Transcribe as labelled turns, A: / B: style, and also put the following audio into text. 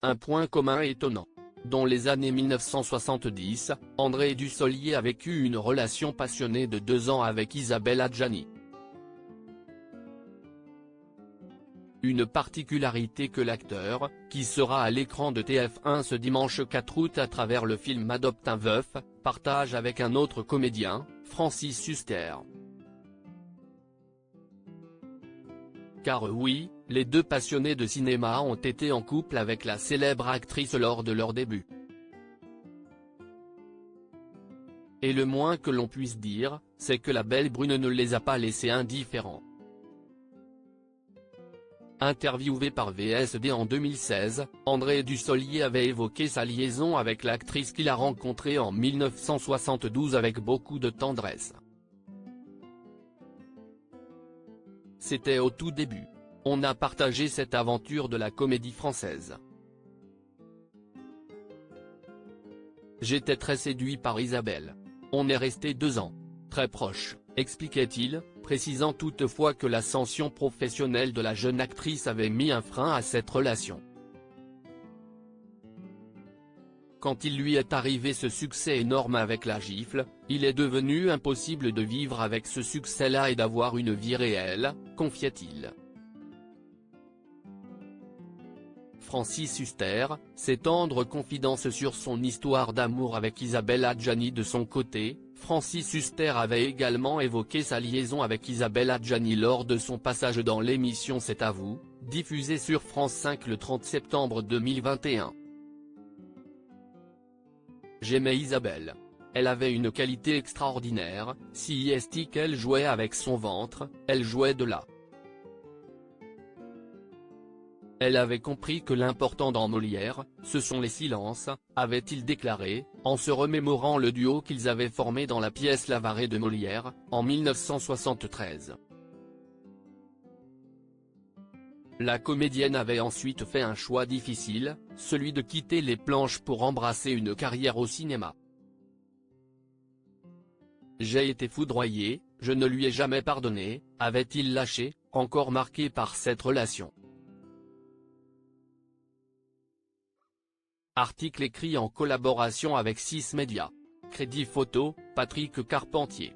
A: Un point commun étonnant. Dans les années 1970, André Dussolier a vécu une relation passionnée de 2 ans avec Isabelle Adjani. Une particularité que l'acteur, qui sera à l'écran de TF1 ce dimanche 4 août à travers le film Adopte un veuf, partage avec un autre comédien, Francis Huster. Car oui, les deux passionnés de cinéma ont été en couple avec la célèbre actrice lors de leur début. Et le moins que l'on puisse dire, c'est que la belle brune ne les a pas laissés indifférents. Interviewé par VSD en 2016, André Dussolier avait évoqué sa liaison avec l'actrice qu'il a rencontrée en 1972 avec beaucoup de tendresse. C'était au tout début. On a partagé cette aventure de la comédie française. J'étais très séduit par Isabelle. On est resté 2 ans. Très proches, expliquait-il, précisant toutefois que l'ascension professionnelle de la jeune actrice avait mis un frein à cette relation. Quand il lui est arrivé ce succès énorme avec La Gifle, il est devenu impossible de vivre avec ce succès-là et d'avoir une vie réelle, confiait-il. Francis Huster, ses tendres confidences sur son histoire d'amour avec Isabelle Adjani. De son côté, Francis Huster avait également évoqué sa liaison avec Isabelle Adjani lors de son passage dans l'émission C'est à vous, diffusée sur France 5 le 30 septembre 2021. J'aimais Isabelle. Elle avait une qualité extraordinaire, si est qu'elle jouait avec son ventre, elle jouait de là. Elle avait compris que l'important dans Molière, ce sont les silences, avait-il déclaré, en se remémorant le duo qu'ils avaient formé dans la pièce L'Avare de Molière, en 1973. La comédienne avait ensuite fait un choix difficile, celui de quitter les planches pour embrasser une carrière au cinéma. J'ai été foudroyé, je ne lui ai jamais pardonné, avait-il lâché, encore marqué par cette relation. Article écrit en collaboration avec 6 Médias. Crédit photo, Patrick Carpentier.